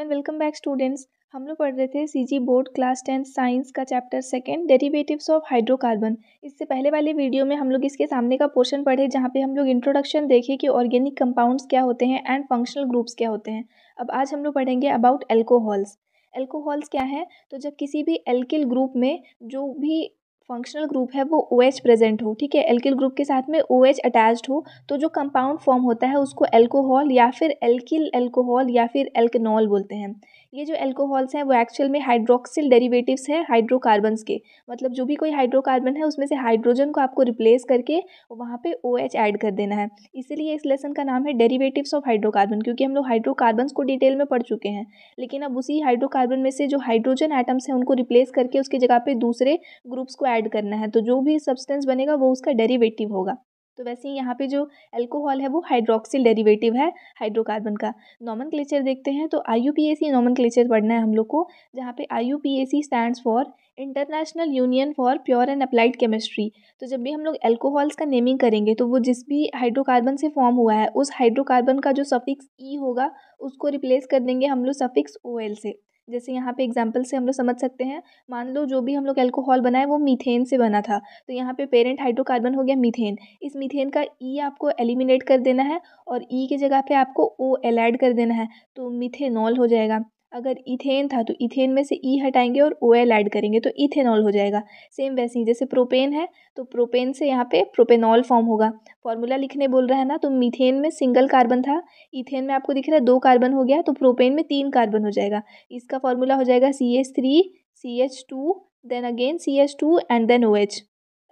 And welcome back students. हम लोग पढ़ रहे थे सीजी बोर्ड क्लास 10 साइंस का chapter second derivatives of hydrocarbon. इससे पहले वाले वीडियो में हम लोग इसके सामने का पोर्शन पढ़े जहाँ पे हम लोग इंट्रोडक्शन देखे कि ऑर्गेनिक कंपाउंड्स क्या होते हैं एंड फंक्शनल ग्रुप्स क्या होते हैं। अब आज हम लोग पढ़ेंगे अबाउट एल्कोहल्स। एल्कोहल्स क्या है? तो जब किसी भी एल्किल ग्रुप में जो भी फंक्शनल ग्रुप है वो OH प्रेजेंट हो, ठीक है, एल्किल ग्रुप के साथ में OH अटैच्ड हो, तो जो कंपाउंड फॉर्म होता है उसको एल्कोहल या फिर एल्किल एल्कोहल या फिर एल्कनॉल बोलते हैं। ये जो एल्कोहल्स हैं वो एक्चुअल में हाइड्रोक्सिल डेरिवेटिव्स हैं हाइड्रोकार्बन्स के। मतलब जो भी कोई हाइड्रोकार्बन है उसमें से हाइड्रोजन को आपको रिप्लेस करके वहाँ पे OH ऐड कर देना है। इसीलिए इस लेसन का नाम है डेरिवेटिव्स ऑफ हाइड्रोकार्बन, क्योंकि हम लोग हाइड्रोकार्बन्स को डिटेल में पढ़ चुके हैं। लेकिन अब उसी हाइड्रोकार्बन में से जो हाइड्रोजन एटम्स हैं उनको रिप्लेस करके उसकी जगह पे दूसरे ग्रुप्स को ऐड करना है, तो जो भी सब्सटेंस बनेगा वो उसका डेरिवेटिव होगा। तो वैसे ही यहाँ पे जो एल्कोहल है वो हाइड्रोक्सिल डेरिवेटिव है हाइड्रोकार्बन का। नॉमेनक्लेचर देखते हैं तो IUPAC नॉमेनक्लेचर पढ़ना है हम लोग को, जहाँ पे IUPAC stands for international union for pure and applied chemistry. तो जब भी हम लोग एल्कोहल्स का नेमिंग करेंगे तो वो जिस भी हाइड्रोकार्बन से फॉर्म हुआ है उस हाइड्रोकार्बन का जो सफिक्स ई होगा उसको रिप्लेस कर देंगे हम लोग सफिक्स OL से। जैसे यहाँ पे एग्जाम्पल से हम लोग समझ सकते हैं, मान लो जो भी हम लोग एल्कोहल बनाए वो मीथेन से बना था, तो यहाँ पे पेरेंट हाइड्रोकार्बन हो गया मीथेन। इस मीथेन का ई आपको एलिमिनेट कर देना है और ई की जगह पे आपको OL ऐड कर देना है, तो मीथेनॉल हो जाएगा। अगर इथेन था तो इथेन में से ई हटाएंगे और OL ऐड करेंगे तो इथेनॉल हो जाएगा। सेम वैसे ही जैसे प्रोपेन है तो प्रोपेन से यहाँ पे प्रोपेनॉल फॉर्म होगा। फॉर्मूला लिखने बोल रहा है ना, तो मीथेन में सिंगल कार्बन था, इथेन में आपको दिख रहा है 2 कार्बन हो गया, तो प्रोपेन में 3 कार्बन हो जाएगा। इसका फॉर्मूला हो जाएगा CH3 CH2 then again CH2 and then OH।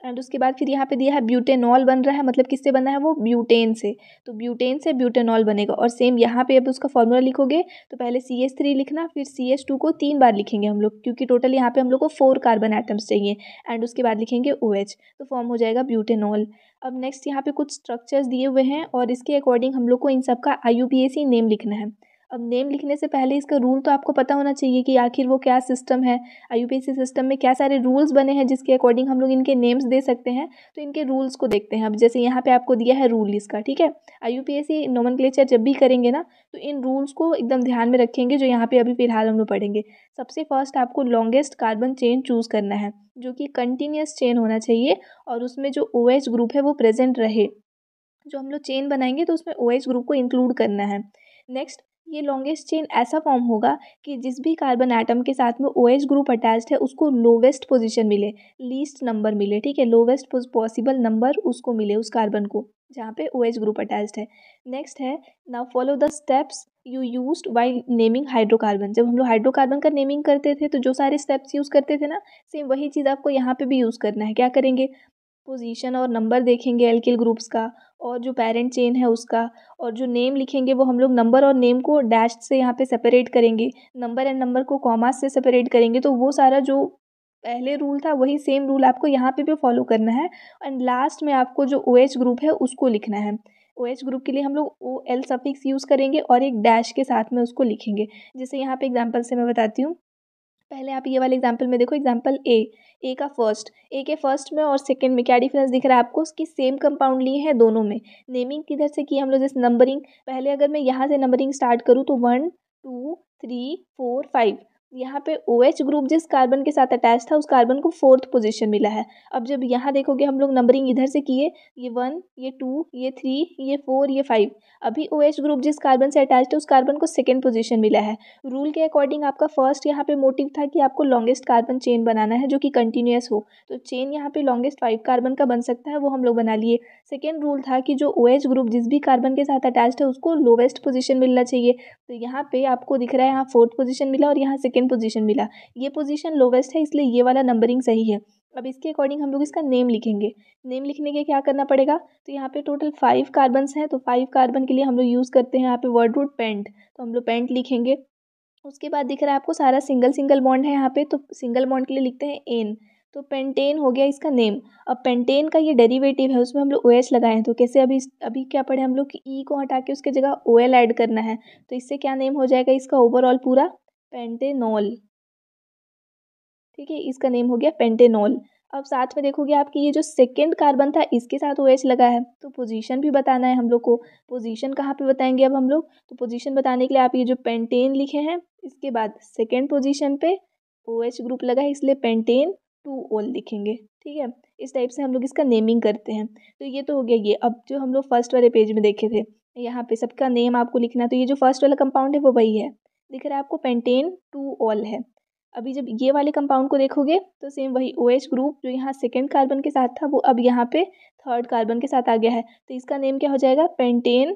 And उसके बाद फिर यहाँ पे दिया है ब्यूटेनॉल बन रहा है, मतलब किससे बना है वो ब्यूटेन से, तो ब्यूटेन से ब्यूटेनॉल बनेगा। और सेम यहाँ पे अब उसका फॉर्मूला लिखोगे तो पहले CH3 लिखना, फिर CH2 को 3 बार लिखेंगे हम लोग, क्योंकि टोटल यहाँ पे हम लोग को 4 कार्बन एटम्स चाहिए। एंड उसके बाद लिखेंगे OH, तो फॉर्म हो जाएगा ब्यूटेनॉल। अब नेक्स्ट यहाँ पे कुछ स्ट्रक्चर्स दिए हुए हैं और इसके अकॉर्डिंग हम लोग को इन सब का IUPAC नेम लिखना है। अब नेम लिखने से पहले इसका रूल तो आपको पता होना चाहिए कि आखिर वो क्या सिस्टम है, IUPAC सिस्टम में क्या सारे रूल्स बने हैं जिसके अकॉर्डिंग हम लोग इनके नेम्स दे सकते हैं। तो इनके रूल्स को देखते हैं। अब जैसे यहाँ पे आपको दिया है रूल इसका, ठीक है, IUPAC नोमेनक्लेचर जब भी करेंगे ना तो इन रूल्स को एकदम ध्यान में रखेंगे जो यहाँ पे अभी फिलहाल हम लोग पढ़ेंगे। सबसे फर्स्ट आपको लॉन्गेस्ट कार्बन चेन चूज़ करना है जो कि कंटिन्यूस चेन होना चाहिए और उसमें जो OH ग्रुप है वो प्रेजेंट रहे। जो हम लोग चेन बनाएंगे तो उसमें OH ग्रुप को इंक्लूड करना है। नेक्स्ट, ये लॉन्गेस्ट चेन ऐसा फॉर्म होगा कि जिस भी कार्बन एटम के साथ में OH ग्रुप अटैच्ड है उसको लोवेस्ट पोजीशन मिले, लीस्ट नंबर मिले, ठीक है, लोवेस्ट पॉसिबल नंबर उसको मिले उस कार्बन को जहाँ पे OH ग्रुप अटैच्ड है। नेक्स्ट है, now follow the steps you used while naming hydrocarbon. जब हम लोग हाइड्रोकार्बन का नेमिंग करते थे तो जो सारे स्टेप्स यूज़ करते थे ना, सेम वही चीज़ आपको यहाँ पे भी यूज़ करना है। क्या करेंगे? पोजीशन और नंबर देखेंगे एल्किल ग्रुप्स का और जो पेरेंट चेन है उसका, और जो नेम लिखेंगे वो हम लोग नंबर और नेम को डैश से यहाँ पे सेपरेट करेंगे, नंबर एंड नंबर को कॉमा से सेपरेट करेंगे। तो वो सारा जो पहले रूल था वही सेम रूल आपको यहाँ पे भी फॉलो करना है। एंड लास्ट में आपको जो OH ग्रुप है उसको लिखना है। OH ग्रुप के लिए हम लोग OL सफिक्स यूज़ करेंगे और एक डैश के साथ में उसको लिखेंगे। जैसे यहाँ पे एग्जाम्पल से मैं बताती हूँ। पहले आप ये वाले एग्जाम्पल में देखो, एग्जाम्पल ए का फर्स्ट, ए के फर्स्ट में और सेकंड में क्या डिफरेंस दिख रहा है आपको? उसकी सेम कंपाउंड लिए हैं दोनों में। नेमिंग किधर से की हम लोग? जैसे नंबरिंग, पहले अगर मैं यहाँ से नंबरिंग स्टार्ट करूँ तो 1 2 3 4 5, यहाँ पे OH ग्रुप जिस कार्बन के साथ अटैच था उस कार्बन को 4th पोजीशन मिला है। अब जब यहाँ देखोगे हम लोग नंबरिंग इधर से किए, ये 1 ये 2 ये 3 ये 4 ये 5, अभी OH ग्रुप जिस कार्बन से अटैच है उस कार्बन को 2nd पोजीशन मिला है। रूल के अकॉर्डिंग आपका फर्स्ट यहाँ पे मोटिव था कि आपको लॉन्गेस्ट कार्बन चेन बनाना है जो कि कंटिन्यूअस हो, तो चेन यहाँ पे लॉन्गेस्ट 5 कार्बन का बन सकता है, वो हम लोग बना लिए। सेकेंड रूल था कि जो OH ग्रुप जिस भी कार्बन के साथ अटैच्ड है उसको लोवेस्ट पोजीशन मिलना चाहिए, तो यहाँ पे आपको दिख रहा है यहाँ 4th पोजीशन मिला और यहाँ 2nd पोजीशन मिला, ये पोजीशन लोवेस्ट है इसलिए ये वाला नंबरिंग सही है। अब इसके अकॉर्डिंग हम लोग इसका नेम लिखेंगे। नेम लिखने के क्या करना पड़ेगा? तो यहाँ पे टोटल 5 कार्बन्स हैं, तो 5 कार्बन के लिए हम लोग यूज़ करते हैं यहाँ पे वर्ड रूट पेंट, तो हम लोग पेंट लिखेंगे। उसके बाद दिख रहा है आपको सारा सिंगल सिंगल बॉन्ड है यहाँ पे, तो सिंगल बॉन्ड के लिए लिखते हैं एन, तो पेंटेन हो गया इसका नेम। अब पेंटेन का ये डेरिवेटिव है उसमें हम लोग OH लगाए हैं, तो कैसे? अभी क्या पढ़े हम लोग कि ई को हटा के उसके जगह OL ऐड करना है, तो इससे क्या नेम हो जाएगा इसका ओवरऑल पूरा? पेंटेनॉल, ठीक है, इसका नेम हो गया पेंटेनॉल। अब साथ में देखोगे आपकी ये जो सेकंड कार्बन था इसके साथ OH लगा है, तो पोजीशन भी बताना है हम लोग को। पोजीशन कहाँ पे बताएंगे अब हम लोग? तो पोजीशन बताने के लिए आप ये जो पेंटेन लिखे हैं इसके बाद सेकेंड पोजीशन पे OH ग्रुप लगा है, इसलिए पेंटेन 2 ऑल लिखेंगे। ठीक है, इस टाइप से हम लोग इसका नेमिंग करते हैं। तो ये तो हो गया ये। अब जो हम लोग फर्स्ट वाले पेज में देखे थे, यहाँ पे सबका नेम आपको लिखना है। तो ये जो फर्स्ट वाला कंपाउंड है वो वही है, दिख रहा है आपको, पेंटेन 2 ऑल है। अभी जब ये वाले कंपाउंड को देखोगे तो सेम वही OH ग्रुप जो यहाँ सेकेंड कार्बन के साथ था वो अब यहाँ पे थर्ड कार्बन के साथ आ गया है। तो इसका नेम क्या हो जाएगा, पेंटेन।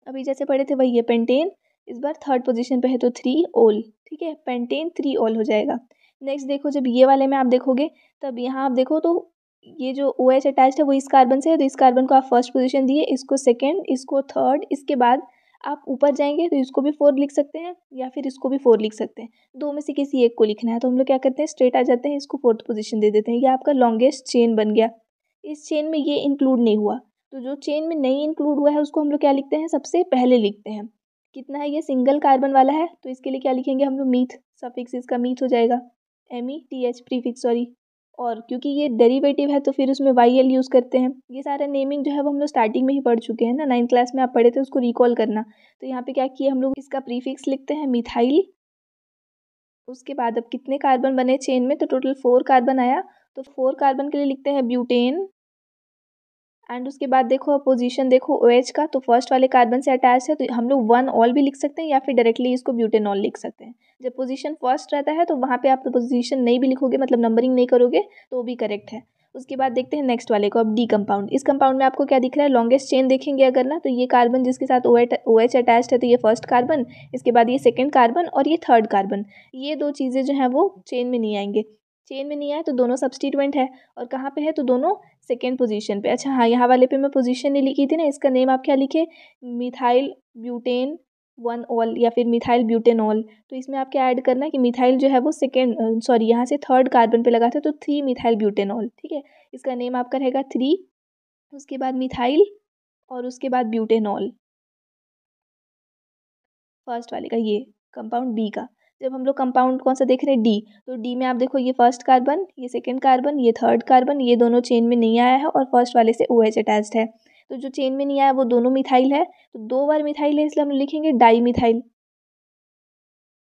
अभी जैसे पढ़े थे वही है, पेंटेन इस बार थर्ड पोजीशन पे है तो 3 ऑल। ठीक है, पेंटेन 3 ऑल हो जाएगा। नेक्स्ट देखो, जब ये वाले में आप देखोगे तब यहाँ आप देखो तो ये जो OH अटैच्ड है वो इस कार्बन से है, तो इस कार्बन को आप फर्स्ट पोजीशन दिए, इसको सेकेंड, इसको थर्ड। इसके बाद आप ऊपर जाएंगे तो इसको भी 4 लिख सकते हैं या फिर इसको भी 4 लिख सकते हैं, दो में से किसी एक को लिखना है। तो हम लोग क्या करते हैं, स्ट्रेट आ जाते हैं, इसको फोर्थ पोजीशन दे देते हैं। ये आपका लॉन्गेस्ट चेन बन गया। इस चेन में ये इंक्लूड नहीं हुआ, तो जो चेन में नहीं इंक्लूड हुआ है उसको हम लोग क्या लिखते हैं, सबसे पहले लिखते हैं। कितना है, ये सिंगल कार्बन वाला है, तो इसके लिए क्या लिखेंगे हम लोग, मीथ। सफिक्स इसका मीथ हो जाएगा, METH प्रीफिक्स, सॉरी। और क्योंकि ये डेरिवेटिव है तो फिर उसमें YL यूज़ करते हैं। ये सारा नेमिंग जो है वो हम लोग स्टार्टिंग में ही पढ़ चुके हैं ना, 9th क्लास में आप पढ़े थे, उसको रिकॉल करना। तो यहाँ पे क्या किया हम लोग, इसका प्रीफिक्स लिखते हैं मिथाइल। उसके बाद अब कितने कार्बन बने चेन में, तो टोटल 4 कार्बन आया, तो 4 कार्बन के लिए लिखते हैं ब्यूटेन। एंड उसके बाद देखो पोजीशन देखो OH का, तो फर्स्ट वाले कार्बन से अटैच है, तो हम लोग 1 ऑल भी लिख सकते हैं या फिर डायरेक्टली इसको ब्यूटेनॉल लिख सकते हैं। जब पोजीशन फर्स्ट रहता है तो वहाँ पे आप पोजीशन नहीं भी लिखोगे, मतलब नंबरिंग नहीं करोगे तो भी करेक्ट है। उसके बाद देखते हैं नेक्स्ट वाले को, अब डी कंपाउंड। इस कंपाउंड में आपको क्या दिख रहा है, लॉन्गेस्ट चेन देखेंगे अगर ना, तो ये कार्बन जिसके साथ OH अटैच्ड है, तो ये फर्स्ट कार्बन, इसके बाद ये सेकेंड कार्बन और ये थर्ड कार्बन। ये दो चीज़ें जो हैं वो चेन में नहीं आएंगे। चेन में नहीं आए तो दोनों सब्स्टिट्यूएंट है, और कहाँ पे है, तो दोनों सेकेंड पोजीशन पे। अच्छा हाँ, यहाँ वाले पे मैं पोजीशन नहीं लिखी थी ना, इसका नेम आप क्या लिखे, मिथाइल ब्यूटेन 1 ऑल या फिर मिथाइल ब्यूटेनॉल। तो इसमें आप क्या ऐड करना है कि मिथाइल जो है वो सेकेंड, सॉरी यहाँ से थर्ड कार्बन पे लगा था, तो 3 मिथाइल ब्यूटेनॉल। ठीक है, इसका नेम आपका रहेगा 3, उसके बाद मिथाइल और उसके बाद ब्यूटेनॉल, फर्स्ट वाले का, ये कंपाउंड बी का। जब हम लोग कंपाउंड कौन सा देख रहे हैं, डी, तो डी में आप देखो ये फर्स्ट कार्बन, ये सेकंड कार्बन, ये थर्ड कार्बन, ये दोनों चेन में नहीं आया है और फर्स्ट वाले से OH अटैच्ड है। तो जो चेन में नहीं आया वो दोनों मिथाइल है, तो 2 बार मिथाइल है इसलिए हम लिखेंगे डाई मिथाइल।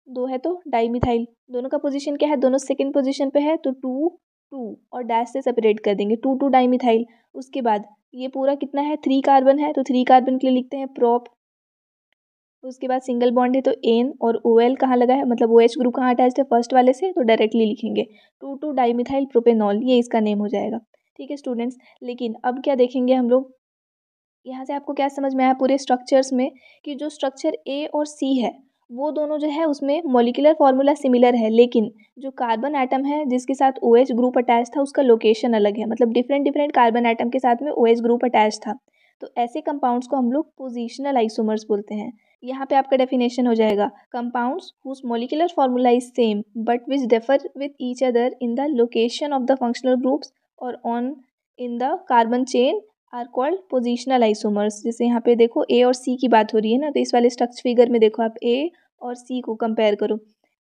2 है तो डाई मिथाइल। दोनों का पोजीशन क्या है, दोनों सेकंड पोजीशन पे है, तो 2 2 और डैश से सेपरेट कर देंगे, 2 2 डाई मिथाइल। उसके बाद ये पूरा कितना है, 3 कार्बन है, तो 3 कार्बन के लिए लिखते हैं प्रोप। उसके बाद सिंगल बॉन्ड है तो एन, और OL कहाँ लगा है, मतलब OH ग्रुप कहाँ अटैच्ड है, फर्स्ट वाले से, तो डायरेक्टली लिखेंगे 2 2 डाईमिथाइल प्रोपेनॉल, ये इसका नेम हो जाएगा। ठीक है स्टूडेंट्स, लेकिन अब क्या देखेंगे हम लोग, यहाँ से आपको क्या समझ में आया पूरे स्ट्रक्चर्स में, कि जो स्ट्रक्चर A और C है वो दोनों जो है उसमें मॉलिक्यूलर फार्मूला सिमिलर है, लेकिन जो कार्बन एटम है जिसके साथ OH ग्रुप अटैच था उसका लोकेशन अलग है, मतलब डिफरेंट डिफरेंट कार्बन एटम के साथ में OH ग्रुप अटैच था। तो ऐसे कंपाउंड्स को हम लोग पोजिशनल आइसोमर्स बोलते हैं। यहाँ पे आपका डेफिनेशन हो जाएगा, compounds whose molecular formula is same but which differ with each other in the location of the functional groups और on in the carbon chain are called positional isomers. जैसे यहाँ पे देखो A और C की बात हो रही है ना, तो इस वाले स्ट्रक्चर फिगर में देखो आप A और C को कंपेयर करो।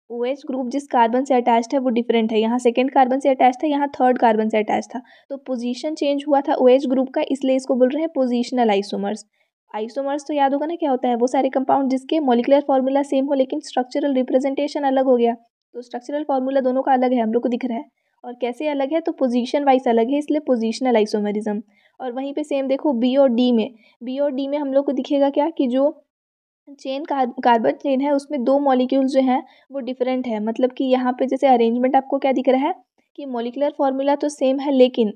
OH ग्रुप जिस कार्बन से अटैच्ड है वो डिफरेंट है, यहाँ सेकेंड कार्बन से अटैच था, यहाँ थर्ड कार्बन से अटैच था, तो पोजीशन चेंज हुआ था OH ग्रुप का, इसलिए इसको बोल रहे हैं पोजिशनल आइसोमर्स। आइसोमर्स तो याद होगा ना क्या होता है, वो सारे कंपाउंड जिसके मॉलिक्यूलर फार्मूला सेम हो लेकिन स्ट्रक्चरल रिप्रेजेंटेशन अलग हो गया। तो स्ट्रक्चरल फार्मूला दोनों का अलग है, हम लोग को दिख रहा है, और कैसे अलग है, तो पोजीशन वाइज अलग है, इसलिए पोजिशनल आइसोमरिज्म। और वहीं पे सेम देखो बी और डी में हम लोग को दिखेगा क्या, कि जो चेन कार्बन चेन है उसमें 2 मॉलिक्यूल्स जो हैं वो डिफरेंट है, मतलब कि यहाँ पे जैसे अरेंजमेंट आपको क्या दिख रहा है कि मॉलिक्यूलर फार्मूला तो सेम है, लेकिन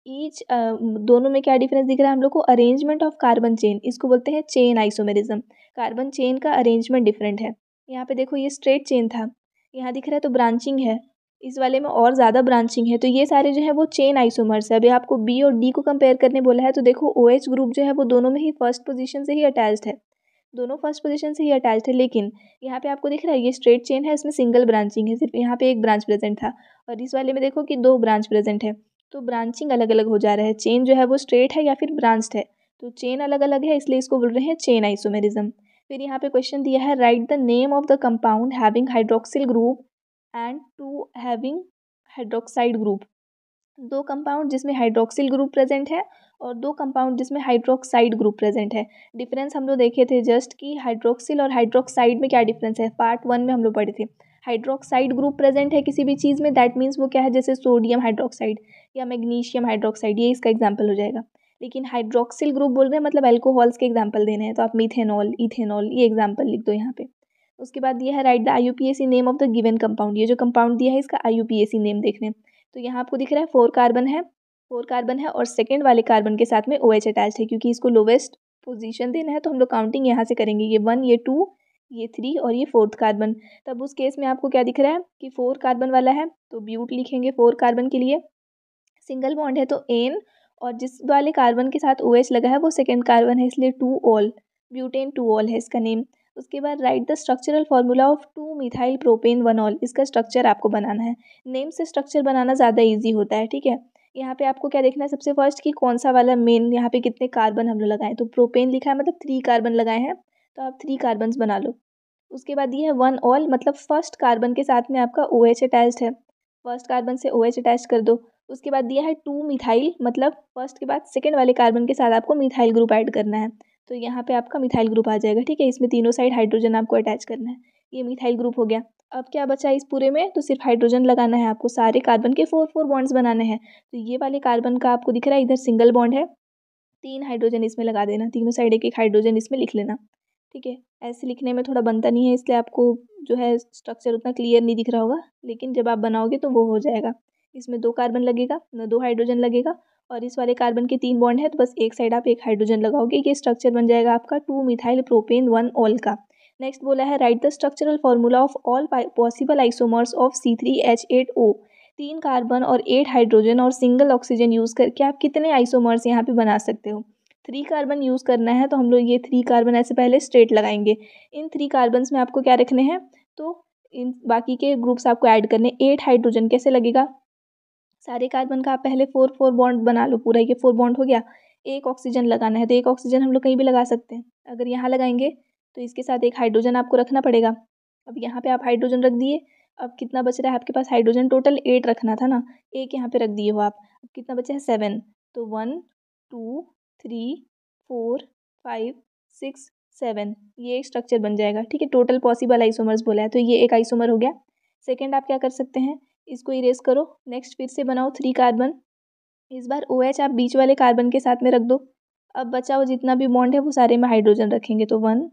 ईच दोनों में क्या डिफरेंस दिख रहा है हम लोग को, अरेंजमेंट ऑफ कार्बन चेन, इसको बोलते हैं चेन आइसोमेरिज्म। कार्बन चेन का अरेंजमेंट डिफरेंट है। यहाँ पे देखो ये स्ट्रेट चेन था, यहाँ दिख रहा है तो ब्रांचिंग है, इस वाले में और ज़्यादा ब्रांचिंग है, तो ये सारे जो है वो चेन आइसोमर्स है। अभी आपको बी और डी को कंपेयर करने बोला है, तो देखो OH ग्रुप जो है वो दोनों में ही फर्स्ट पोजीशन से ही अटैच्ड है, दोनों फर्स्ट पोजीशन से ही अटैच्ड है, लेकिन यहाँ पे आपको दिख रहा है ये स्ट्रेट चेन है, इसमें सिंगल ब्रांचिंग है, सिर्फ यहाँ पे एक ब्रांच प्रेजेंट था, और इस वाले में देखो कि 2 ब्रांच प्रेजेंट है, तो ब्रांचिंग अलग अलग हो जा रहा है, चेन जो है वो स्ट्रेट है या फिर ब्रांच्ड है, तो चेन अलग अलग है, इसलिए इसको बोल रहे हैं चेन आइसोमेरिज्म। फिर यहाँ पे क्वेश्चन दिया है, right the name of the compound having hydroxyl group and 2 having hydroxide group. 2 compound जिसमें हाइड्रोक्सिल ग्रुप प्रेजेंट है और 2 कंपाउंड जिसमें हाइड्रोक्साइड ग्रुप प्रेजेंट है। डिफरेंस हम लोग देखे थे जस्ट कि हाइड्रोक्सिल और हाइड्रोक्साइड में क्या डिफरेंस है, पार्ट 1 में हम लोग पढ़े थे। हाइड्रोक्साइड ग्रुप प्रेजेंट है किसी भी चीज़ में, दैट मीन्स वो क्या है, जैसे सोडियम हाइड्रोक्साइड या मैग्नीशियम हाइड्रोक्साइड, ये इसका एग्जाम्पल हो जाएगा। लेकिन हाइड्रोक्सिल ग्रुप बोल रहे हैं मतलब अल्कोहल्स के एग्जाम्पल देने हैं, तो आप मिथेनॉल, इथेनॉल, ये एग्जाम्पल लिख दो यहाँ पे। उसके बाद दिया है right the IUPAC name of the given compound, ये जो कंपाउंड दिया है इसका IUPAC नेम देखने। तो यहाँ आपको दिख रहा है 4 कार्बन है, 4 कार्बन है और सेकेंड वाले कार्बन के साथ में OH अटैच्ड है, क्योंकि इसको लोवेस्ट पोजीशन देना है तो हम लोग काउंटिंग यहाँ से करेंगे, ये 1, ये 2, ये 3 और ये 4th कार्बन। तब उस केस में आपको क्या दिख रहा है कि 4 कार्बन वाला है तो ब्यूट लिखेंगे 4 कार्बन के लिए, सिंगल बॉन्ड है तो एन, और जिस वाले कार्बन के साथ OH लगा है वो सेकेंड कार्बन है इसलिए 2 ऑल, ब्यूटेन 2 ऑल है इसका नेम। उसके बाद right the structural formula of 2 methyl propane 1 all, इसका स्ट्रक्चर आपको बनाना है। नेम से स्ट्रक्चर बनाना ज़्यादा ईजी होता है, ठीक है। यहाँ पे आपको क्या देखना है सबसे फर्स्ट कि कौन सा वाला मेन, यहाँ पे कितने कार्बन हम लोग लगाएं, तो प्रोपेन लिखा है मतलब 3 कार्बन लगाए हैं तो आप 3 कार्बन्स बना लो। उसके बाद ये है 1 ऑल, मतलब फर्स्ट कार्बन के साथ में आपका OH अटैच्ड है, फर्स्ट कार्बन से OH अटैच कर दो। उसके बाद दिया है 2 मिथाइल, मतलब फर्स्ट के बाद सेकेंड वाले कार्बन के साथ आपको मिथाइल ग्रुप ऐड करना है, तो यहाँ पे आपका मिथाइल ग्रुप आ जाएगा, ठीक है। इसमें तीनों साइड हाइड्रोजन आपको अटैच करना है, ये मिथाइल ग्रुप हो गया। अब क्या बचा इस पूरे में, तो सिर्फ हाइड्रोजन लगाना है आपको, सारे कार्बन के 4 बॉन्ड्स बनाने हैं। तो ये वाले कार्बन का आपको दिख रहा है इधर सिंगल बॉन्ड है, 3 हाइड्रोजन इसमें लगा देना, तीनों साइड एक एक हाइड्रोजन इसमें लिख लेना, ठीक है। ऐसे लिखने में थोड़ा बनता नहीं है इसलिए आपको जो है स्ट्रक्चर उतना क्लियर नहीं दिख रहा होगा, लेकिन जब आप बनाओगे तो वो हो जाएगा। इसमें 2 कार्बन लगेगा ना, 2 हाइड्रोजन लगेगा, और इस वाले कार्बन के 3 बॉन्ड है तो बस एक साइड आप एक हाइड्रोजन लगाओगे, ये स्ट्रक्चर बन जाएगा आपका 2 मिथाइल प्रोपेन 1 ऑल का। नेक्स्ट बोला है right the structural formula of all possible isomers of C3H8O, 3 carbon और 8 हाइड्रोजन और सिंगल ऑक्सीजन यूज़ करके आप कितने आइसोमर्स यहाँ पे बना सकते हो। 3 कार्बन यूज़ करना है तो हम लोग ये 3 कार्बन ऐसे पहले स्ट्रेट लगाएंगे। इन 3 कार्बन्स में आपको क्या रखने हैं, तो इन बाकी के ग्रुप्स आपको ऐड करने। 8 हाइड्रोजन कैसे लगेगा, सारे कार्बन का आप पहले 4 बॉन्ड बना लो, पूरा ये 4 बॉन्ड हो गया। एक ऑक्सीजन लगाना है तो एक ऑक्सीजन हम लोग कहीं भी लगा सकते हैं, अगर यहाँ लगाएंगे तो इसके साथ एक हाइड्रोजन आपको रखना पड़ेगा। अब यहाँ पे आप हाइड्रोजन रख दिए, अब कितना बच रहा है आपके पास, हाइड्रोजन टोटल 8 रखना था ना, एक यहाँ पे रख दिए हो आप, अब कितना बचा है 7, तो 1 2 3 4 5 6 7, ये एक स्ट्रक्चर बन जाएगा, ठीक है। टोटल पॉसिबल आइसोमर्स बोला है तो ये एक आइसोमर हो गया। सेकेंड आप क्या कर सकते हैं, इसको इरेज करो, नेक्स्ट फिर से बनाओ 3 कार्बन, इस बार OH आप बीच वाले कार्बन के साथ में रख दो। अब बचा हुआ जितना भी बॉन्ड है वो सारे में हाइड्रोजन रखेंगे, तो 1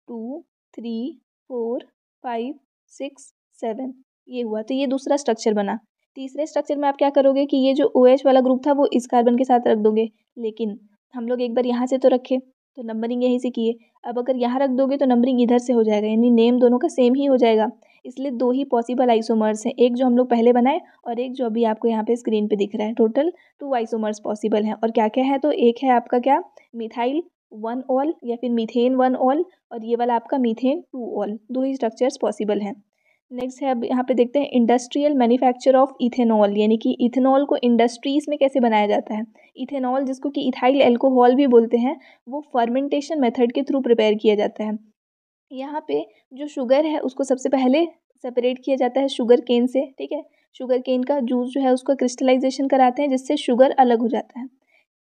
2 3 4 5 6 7, ये हुआ, तो ये दूसरा स्ट्रक्चर बना। तीसरे स्ट्रक्चर में आप क्या करोगे कि ये जो OH वाला ग्रुप था वो इस कार्बन के साथ रख दोगे, लेकिन हम लोग एक बार यहाँ से तो रखे तो नंबरिंग यहीं से किए, अब अगर यहाँ रख दोगे तो नंबरिंग इधर से हो जाएगा, यानी नेम दोनों का सेम ही हो जाएगा। इसलिए 2 ही पॉसिबल आइसोमर्स हैं, एक जो हम लोग पहले बनाए और एक जो अभी आपको यहाँ पे स्क्रीन पे दिख रहा है। टोटल 2 आइसोमर्स पॉसिबल हैं, और क्या क्या है, तो एक है आपका क्या, मिथाइल 1 ऑल या फिर मीथेन 1 ऑल, और ये वाला आपका मीथेन 2 ऑल, 2 ही स्ट्रक्चर्स पॉसिबल हैं। नेक्स्ट है, अब यहाँ पे देखते हैं इंडस्ट्रियल मैन्युफैक्चर ऑफ इथेनॉल, यानी कि इथेनॉल को इंडस्ट्रीज में कैसे बनाया जाता है। इथेनॉल जिसको कि इथाइल एल्कोहल भी बोलते हैं, वो फर्मेंटेशन मेथड के थ्रू प्रिपेयर किया जाता है। यहाँ पे जो शुगर है उसको सबसे पहले सेपरेट किया जाता है शुगर केन से, ठीक है। शुगर केन का जूस जो है उसको क्रिस्टलाइजेशन कराते हैं जिससे शुगर अलग हो जाता है।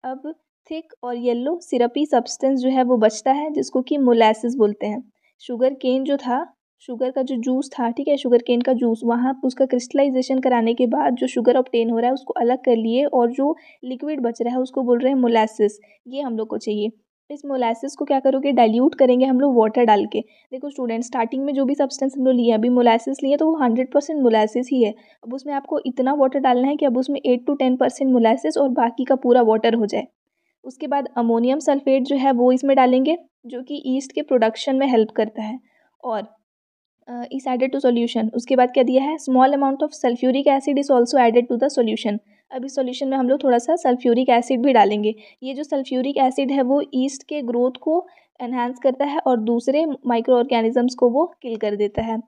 अब थिक और येलो सिरपी सब्सटेंस जो है वो बचता है जिसको कि मोलासिस बोलते हैं। शुगर केन जो था, शुगर का जो जूस था, ठीक है, शुगर केन का जूस, वहाँ उसका क्रिस्टलाइजेशन कराने के बाद जो शुगर ऑब्टेन हो रहा है उसको अलग कर लिए, और जो लिक्विड बच रहा है उसको बोल रहे हैं मोलासिस, ये हम लोग को चाहिए। इस मोलासिस को क्या करोगे, डाइल्यूट करेंगे हम लोग वाटर डाल के। देखो स्टूडेंट, स्टार्टिंग में जो भी सब्सटेंस हम लोग लिए, अभी मोलासिस लिए तो वो 100% मोलासिस ही है। अब उसमें आपको इतना वाटर डालना है कि अब उसमें 8 to 10% मोलासिस और बाकी का पूरा वाटर हो जाए। उसके बाद अमोनियम सल्फेट जो है वो इसमें डालेंगे, जो कि ईस्ट के प्रोडक्शन में हेल्प करता है, और इस एडेड टू सॉल्यूशन। उसके बाद क्या दिया है, small amount of sulphuric acid is also added to the solution. अब इस सॉल्यूशन में हम लोग थोड़ा सा सल्फ्यूरिक एसिड भी डालेंगे। ये जो सल्फ्यूरिक एसिड है वो ईस्ट के ग्रोथ को एनहांस करता है और दूसरे माइक्रो ऑर्गेनिजम्स को वो किल कर देता है।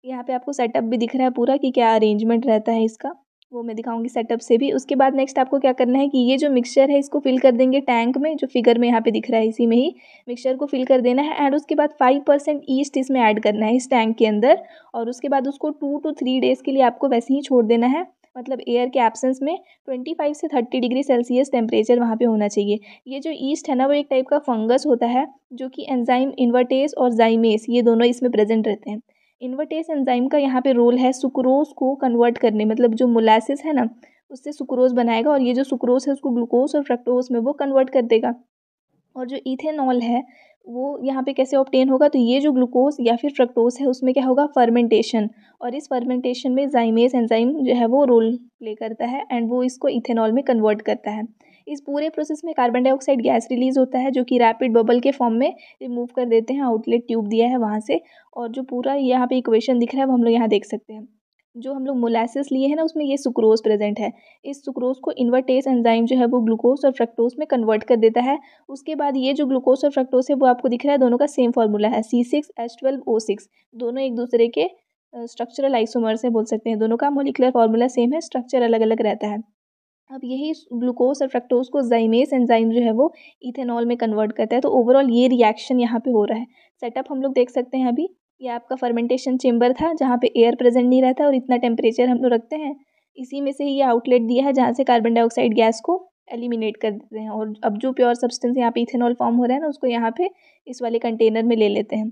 यहाँ पे आपको सेटअप भी दिख रहा है पूरा कि क्या अरेंजमेंट रहता है इसका, वो मैं दिखाऊंगी सेटअप से भी। उसके बाद नेक्स्ट आपको क्या करना है कि ये जो मिक्सचर है इसको फिल कर देंगे टैंक में, जो फिगर में यहाँ पे दिख रहा है इसी में ही मिक्सचर को फिल कर देना है। एंड उसके बाद 5% ईस्ट इसमें ऐड करना है इस टैंक के अंदर, और उसके बाद उसको 2 to 3 डेज़ के लिए आपको वैसे ही छोड़ देना है। मतलब एयर के एब्सेंस में 25 से 30 डिग्री सेल्सियस टेम्परेचर वहाँ पे होना चाहिए। ये जो ईस्ट है ना वो एक टाइप का फंगस होता है जो कि एंजाइम इन्वर्टेस और जाइमेस ये दोनों इसमें प्रेजेंट रहते हैं। इन्वर्टेस एंजाइम का यहाँ पे रोल है सुक्रोज को कन्वर्ट करने, मतलब जो मोलासिस है ना उससे सुक्रोज बनाएगा और ये जो सुक्रोज है उसको ग्लूकोज और फ्रक्टोज में वो कन्वर्ट कर देगा। और जो इथेनॉल है वो यहाँ पे कैसे ऑब्टेन होगा, तो ये जो ग्लूकोज या फिर फ्रक्टोज है उसमें क्या होगा, फर्मेंटेशन, और इस फर्मेंटेशन में जाइमेस एंजाइम जो है वो रोल प्ले करता है एंड वो इसको इथेनॉल में कन्वर्ट करता है। इस पूरे प्रोसेस में कार्बन डाइऑक्साइड गैस रिलीज होता है जो कि रैपिड बबल के फॉर्म में रिमूव कर देते हैं, आउटलेट ट्यूब दिया है वहाँ से। और जो पूरा यहाँ पे इक्वेशन दिख रहा है वो हम लोग यहाँ देख सकते हैं। जो हम लोग मोलासिस लिए हैं ना उसमें ये सुक्रोज प्रेजेंट है। इस सुक्रोज को इन्वर्टेस एंजाइम जो है वो ग्लूकोज और फ्रक्टोज में कन्वर्ट कर देता है। उसके बाद ये जो ग्लूकोज और फ्रक्टोज है वो आपको दिख रहा है, दोनों का सेम फार्मूला है C6H12O6। दोनों एक दूसरे के स्ट्रक्चरल आइसोमर्स है बोल सकते हैं, दोनों का मोलिकुलर फार्मूला सेम है, स्ट्रक्चर अलग अलग रहता है। अब यही ग्लूकोज और फ्रक्टोज को जाइमेस एंजाइम जो है वो इथेनॉल में कन्वर्ट करता है। तो ओवरऑल ये रिएक्शन यहाँ पे हो रहा है। सेटअप हम लोग देख सकते हैं अभी। ये आपका फर्मेंटेशन चेम्बर था जहाँ पे एयर प्रेजेंट नहीं रहता और इतना टेम्परेचर हम लोग रखते हैं। इसी में से ही ये आउटलेट दिया है जहाँ से कार्बन डाइऑक्साइड गैस को एलिमिनेट कर देते हैं। और अब जो प्योर सब्सटेंस यहाँ पे इथेनॉल फॉर्म हो रहा है ना उसको यहाँ पे इस वाले कंटेनर में ले लेते हैं।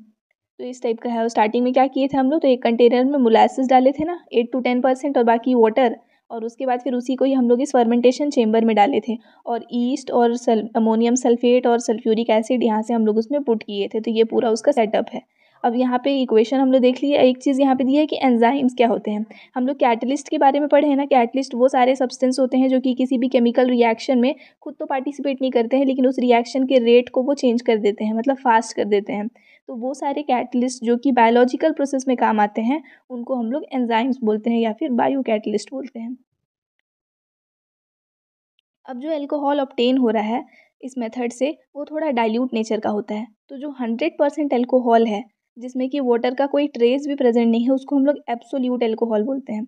तो इस टाइप का है। और स्टार्टिंग में क्या किए थे हम लोग, तो एक कंटेनर में मोलासिस डाले थे ना 8 to 10% और बाकी वाटर, और उसके बाद फिर उसी को ही हम लोग इस फर्मेंटेशन चेम्बर में डाले थे और ईस्ट और अमोनियम सल्फेट और सल्फ्यूरिक एसिड यहाँ से हम लोग उसमें पुट किए थे। तो ये पूरा उसका सेटअप है। अब यहाँ पे इक्वेशन हम लोग देख लिए। एक चीज़ यहाँ पे दी है कि एंजाइम्स क्या होते हैं। हम लोग कैटलिस्ट के बारे में पढ़े हैं ना, कैटलिस्ट वो सारे सब्सटेंस होते हैं जो कि किसी भी केमिकल रिएक्शन में खुद तो पार्टिसिपेट नहीं करते हैं लेकिन उस रिएक्शन के रेट को वो चेंज कर देते हैं, मतलब फास्ट कर देते हैं। तो वो सारे कैटलिस्ट जो कि बायोलॉजिकल प्रोसेस में काम आते हैं उनको हम लोग एंजाइम्स बोलते हैं या फिर बायो कैटलिस्ट बोलते हैं। अब जो अल्कोहल ऑब्टेन हो रहा है इस मेथड से वो थोड़ा डाइल्यूट नेचर का होता है। तो जो 100% अल्कोहल है जिसमें कि वाटर का कोई ट्रेस भी प्रेजेंट नहीं है उसको हम लोग एब्सोल्यूट अल्कोहल बोलते हैं।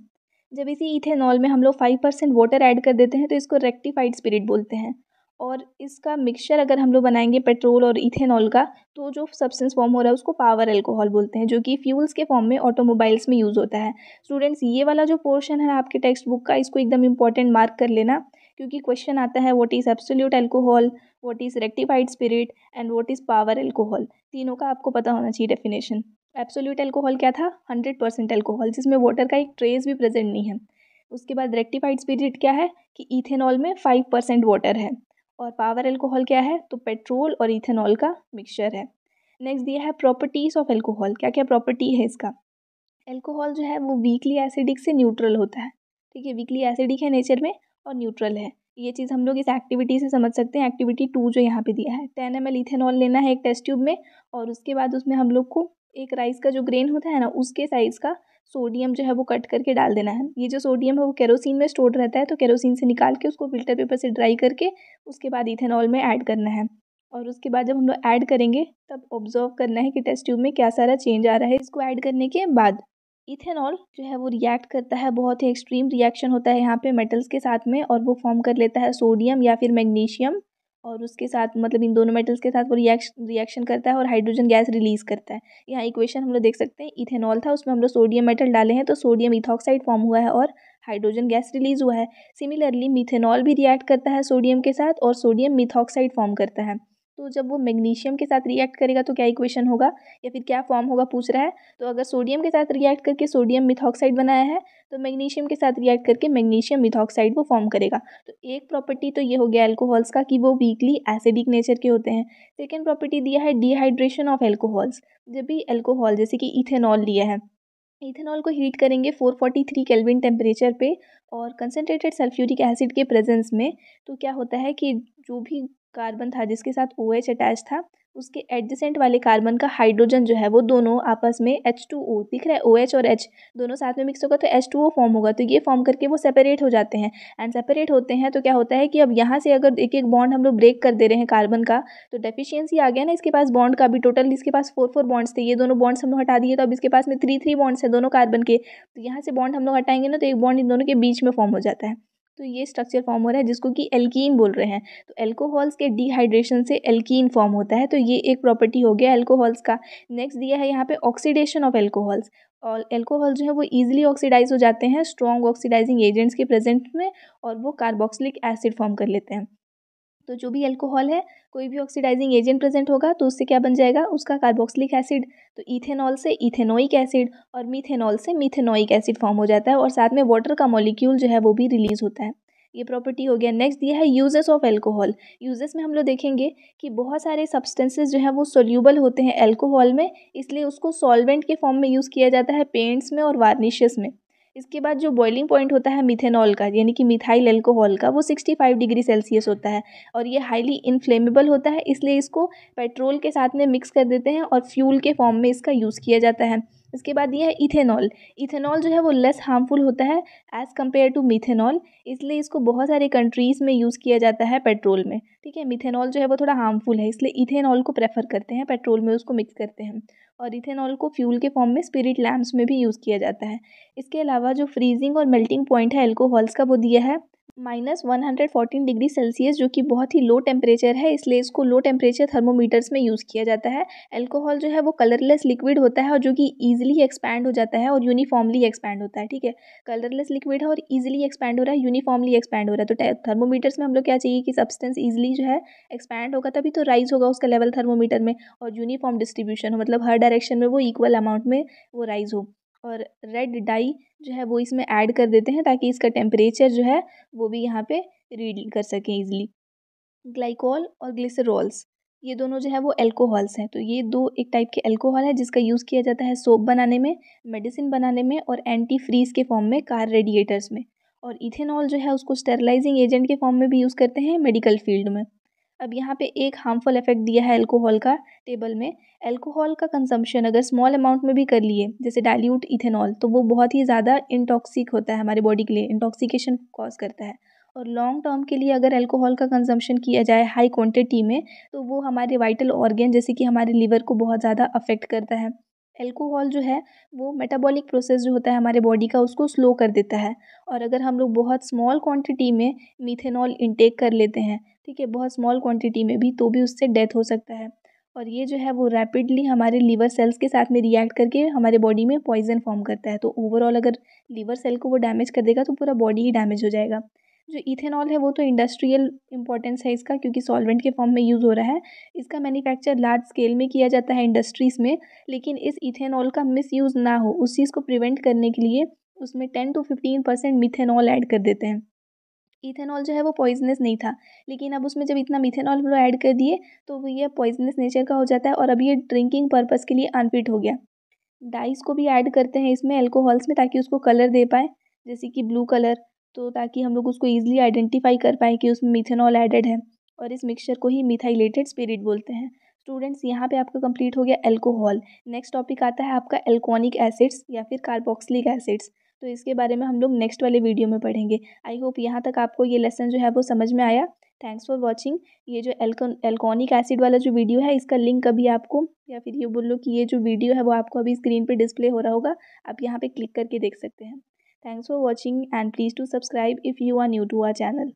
जब इसी इथेनॉल में हम लोग 5% वाटर ऐड कर देते हैं तो इसको रेक्टिफाइड स्पिरिट बोलते हैं। और इसका मिक्सचर अगर हम लोग बनाएंगे पेट्रोल और इथेनॉल का तो जो सब्सटेंस फॉर्म हो रहा है उसको पावर अल्कोहल बोलते हैं, जो कि फ्यूल्स के फॉर्म में ऑटोमोबाइल्स में यूज़ होता है। स्टूडेंट्स ये वाला जो पोर्शन है आपके टेक्स्ट बुक का इसको एकदम इंपॉर्टेंट मार्क कर लेना, क्योंकि क्वेश्चन आता है what is absolute alcohol, what is rectified spirit and what is power alcohol. तीनों का आपको पता होना चाहिए डेफिनेशन। एब्सोल्यूट अल्कोहल क्या था, 100% अल्कोहल जिसमें वाटर का एक ट्रेस भी प्रेजेंट नहीं है। उसके बाद रेक्टिफाइड स्पिरिट क्या है कि इथेनॉल में 5% वाटर है। और पावर अल्कोहल क्या है, तो पेट्रोल और इथेनॉल का मिक्सचर है। नेक्स्ट दिया है प्रॉपर्टीज़ ऑफ अल्कोहल, क्या क्या प्रॉपर्टी है इसका। अल्कोहल जो है वो वीकली एसिडिक से न्यूट्रल होता है। ठीक है, वीकली एसिडिक है नेचर में और न्यूट्रल है। ये चीज़ हम लोग इस एक्टिविटी से समझ सकते हैं। एक्टिविटी 2 जो यहाँ पे दिया है, 10 ml इथेनॉल लेना है एक टेस्ट ट्यूब में और उसके बाद उसमें हम लोग को एक राइस का जो ग्रेन होता है ना उसके साइज़ का सोडियम जो है वो कट करके डाल देना है। ये जो सोडियम है वो केरोसिन में स्टोर्ड रहता है, तो केरोसिन से निकाल के उसको फिल्टर पेपर से ड्राई करके उसके बाद इथेनॉल में ऐड करना है। और उसके बाद जब हम लोग ऐड करेंगे तब ऑब्जर्व करना है कि टेस्ट ट्यूब में क्या सारा चेंज आ रहा है। इसको ऐड करने के बाद इथेनॉल जो है वो रिएक्ट करता है, बहुत ही एक्सट्रीम रिएक्शन होता है यहाँ पे मेटल्स के साथ में, और वो फॉर्म कर लेता है सोडियम या फिर मैग्नीशियम। और उसके साथ मतलब इन दोनों मेटल्स के साथ वो रिएक्शन करता है और हाइड्रोजन गैस रिलीज करता है। यहाँ इक्वेशन हम लोग देख सकते हैं, इथेनॉल था उसमें हम लोग सोडियम मेटल डाले हैं तो सोडियम इथॉक्साइड फॉर्म हुआ है और हाइड्रोजन गैस रिलीज हुआ है। सिमिलरली मिथेनॉल भी रिएक्ट करता है सोडियम के साथ और सोडियम मिथॉक्साइड फॉर्म करता है। तो जब वो मैग्नीशियम के साथ रिएक्ट करेगा तो क्या इक्वेशन होगा या फिर क्या फॉर्म होगा पूछ रहा है। तो अगर सोडियम के साथ रिएक्ट करके सोडियम मिथॉक्साइड बनाया है तो मैग्नीशियम के साथ रिएक्ट करके मैग्नीशियम मिथॉक्साइड वो फॉर्म करेगा। तो एक प्रॉपर्टी तो ये हो गया अल्कोहल्स का कि वो वीकली एसिडिक नेचर के होते हैं। सेकेंड प्रॉपर्टी दिया है डिहाइड्रेशन ऑफ अल्कोहल्स। जब भी अल्कोहल जैसे कि इथेनॉल लिया है, इथेनॉल को हीट करेंगे 443 केल्विन टेम्परेचर पे और कंसनट्रेटेड सल्फ्यूरिक एसिड के प्रेजेंस में, तो क्या होता है कि जो भी कार्बन था जिसके साथ OH अटैच था उसके एडजेसेंट वाले कार्बन का हाइड्रोजन जो है वो दोनों आपस में H2O दिख रहा है, OH और H दोनों साथ में मिक्स होगा तो H2O फॉर्म होगा। तो ये फॉर्म करके वो सेपरेट हो जाते हैं एंड सेपरेट होते हैं तो क्या होता है कि अब यहाँ से अगर एक एक बॉन्ड हम लोग ब्रेक कर दे रहे हैं कार्बन का तो डेफिशिएंसी आ गया ना इसके पास बॉन्ड का भी। टोटल इसके पास 4 बॉन्ड्स थे, ये दोनों बॉन्ड्स हम लोग हटा दिए तो अब इसके पास में 3 बॉन्ड्स है दोनों कार्बन के। तो यहाँ से बॉन्ड हम लोग हटाएंगे ना तो एक बॉन्ड इन दोनों के बीच में फॉर्म हो जाता है। तो ये स्ट्रक्चर फॉर्म हो रहा है जिसको कि एल्कीन बोल रहे हैं। तो अल्कोहल्स के डिहाइड्रेशन से एल्कीन फॉर्म होता है, तो ये एक प्रॉपर्टी हो गया अल्कोहल्स का। नेक्स्ट दिया है यहाँ पे ऑक्सीडेशन ऑफ अल्कोहल्स। और अल्कोहल जो है वो ईजिली ऑक्सीडाइज हो जाते हैं स्ट्रॉन्ग ऑक्सीडाइजिंग एजेंट्स के प्रेजेंट में, और वो कार्बोक्सिलिक एसिड फॉर्म कर लेते हैं। तो जो भी अल्कोहल है, कोई भी ऑक्सीडाइजिंग एजेंट प्रेजेंट होगा तो उससे क्या बन जाएगा, उसका कार्बोक्सिलिक एसिड। तो इथेनॉल से इथेनोइक एसिड और मीथेनॉल से मीथेनोइक एसिड फॉर्म हो जाता है, और साथ में वाटर का मॉलिक्यूल जो है वो भी रिलीज होता है। ये प्रॉपर्टी हो गया। नेक्स्ट दिया है यूजेस ऑफ अल्कोहल। यूजेस में हम लोग देखेंगे कि बहुत सारे सब्सटेंसेस जो है वो सोल्यूबल होते हैं अल्कोहल में, इसलिए उसको सॉल्वेंट के फॉर्म में यूज़ किया जाता है पेंट्स में और वार्निशेस में। इसके बाद जो बॉइलिंग पॉइंट होता है मिथेनॉल का, यानी कि मिथाइल अल्कोहल का, वो 65 डिग्री सेल्सियस होता है, और ये हाईली इनफ्लेमेबल होता है, इसलिए इसको पेट्रोल के साथ में मिक्स कर देते हैं और फ्यूल के फॉर्म में इसका यूज़ किया जाता है। इसके बाद ये है इथेनॉल। इथेनॉल जो है वो लेस हार्मफुल होता है एज़ कम्पेयर टू मिथेनॉल, इसलिए इसको बहुत सारे कंट्रीज़ में यूज़ किया जाता है पेट्रोल में। ठीक है, मिथेनॉल जो है वो थोड़ा हार्मफुल है, इसलिए इथेनॉल को प्रेफर करते हैं, पेट्रोल में उसको मिक्स करते हैं। और इथेनॉल को फ्यूल के फॉर्म में स्पिरिट लैम्प्स में भी यूज़ किया जाता है। इसके अलावा जो फ्रीजिंग और मेल्टिंग पॉइंट है अल्कोहल्स का, वो दिया है -114 डिग्री सेल्सियस, जो कि बहुत ही लो टेम्परेचर है, इसलिए इसको लो टेम्परेचर थर्मोमीटर्स में यूज़ किया जाता है। अल्कोहल जो है वो कलरलेस लिक्विड होता है, और जो कि ईजिली एक्सपैंड हो जाता है और यूनिफॉर्मली एक्सपैंड होता है। ठीक है, कलरलेस लिक्विड है और ईजिली एक्सपैंड हो रहा है, यूनिफॉर्मली एक्सपैंड हो रहा है। तो थर्मोमीटर्स में हम लोग क्या चाहिए कि सब्सटेंस ईजिली जो है एक्सपैंड होगा, तभी तो राइज होगा उसका लेवल थर्मोमीटर में, और यूनिफॉर्म डिस्ट्रीब्यूशन हो, मतलब हर डायरेक्शन में वो इक्वल अमाउंट में वो राइज हो। और रेड डाई जो है वो इसमें ऐड कर देते हैं ताकि इसका टेम्परेचर जो है वो भी यहाँ पे रीड कर सकें ईजिली। ग्लाइकोल और ग्लिसरॉल्स, ये दोनों जो है वो अल्कोहल्स हैं। तो ये दो एक टाइप के अल्कोहल है जिसका यूज़ किया जाता है सोप बनाने में, मेडिसिन बनाने में, और एंटी फ्रीज के फॉर्म में कार रेडिएटर्स में। और इथेनॉल जो है उसको स्टेरलाइजिंग एजेंट के फॉर्म में भी यूज़ करते हैं मेडिकल फील्ड में। अब यहाँ पे एक हार्मफुल इफेक्ट दिया है अल्कोहल का टेबल में। अल्कोहल का कंजम्पशन अगर स्मॉल अमाउंट में भी कर लिए, जैसे डाइल्यूट इथेनॉल, तो वो बहुत ही ज़्यादा इंटॉक्सिक होता है, हमारे बॉडी के लिए इंटॉक्सिकेशन कॉज करता है। और लॉन्ग टर्म के लिए अगर अल्कोहल का कंजम्पशन किया जाए हाई क्वांटिटी में, तो वो हमारे वाइटल ऑर्गन जैसे कि हमारे लिवर को बहुत ज़्यादा अफेक्ट करता है। अल्कोहल जो है वो मेटाबॉलिक प्रोसेस जो होता है हमारे बॉडी का, उसको स्लो कर देता है। और अगर हम लोग बहुत स्मॉल क्वांटिटी में मीथेनॉल इंटेक कर लेते हैं, ठीक है, बहुत स्मॉल क्वांटिटी में भी, तो भी उससे डेथ हो सकता है। और ये जो है वो रैपिडली हमारे लीवर सेल्स के साथ में रिएक्ट करके हमारे बॉडी में पॉइजन फॉर्म करता है। तो ओवरऑल अगर लीवर सेल को वो डैमेज कर देगा तो पूरा बॉडी ही डैमेज हो जाएगा। जो इथेनॉल है वो तो इंडस्ट्रियल इंपॉर्टेंस है इसका, क्योंकि सॉल्वेंट के फॉर्म में यूज़ हो रहा है। इसका मैन्युफैक्चर लार्ज स्केल में किया जाता है इंडस्ट्रीज़ में, लेकिन इस इथेनॉल का मिसयूज़ ना हो उस चीज़ को प्रिवेंट करने के लिए उसमें 10 to 15% मिथेनॉल ऐड कर देते हैं। इथेनॉल जो है वो पॉइजनस नहीं था, लेकिन अब उसमें जब इतना मिथेनॉल हम लोग ऐड कर दिए तो वो ये पॉइजनस नेचर का हो जाता है, और अब ये ड्रिंकिंग पर्पज़ के लिए अनफिट हो गया। डाइस को भी ऐड करते हैं इसमें अल्कोहल्स में, ताकि उसको कलर दे पाएँ, जैसे कि ब्लू कलर, तो ताकि हम लोग उसको ईज़िली आइडेंटिफ़ाई कर पाएँ कि उसमें मिथेनॉल एडेड है, और इस मिक्सचर को ही मिथाइलेटेड स्पिरिट बोलते हैं। स्टूडेंट्स, यहाँ पे आपका कंप्लीट हो गया अल्कोहल। नेक्स्ट टॉपिक आता है आपका एल्कोनिक एसिड्स या फिर कार्बोक्सिलिक एसिड्स। तो इसके बारे में हम लोग नेक्स्ट वाले वीडियो में पढ़ेंगे। आई होप यहाँ तक आपको ये लेसन जो है वो समझ में आया। Thanks for watching. ये जो एल्कोनिक एसिड वाला जो वीडियो है, इसका लिंक अभी आपको, या फिर ये बोल लो कि ये जो वीडियो है वो आपको अभी स्क्रीन पे डिस्प्ले हो रहा होगा, आप यहाँ पे क्लिक करके देख सकते हैं। Thanks for watching and please to subscribe if you are new to our channel.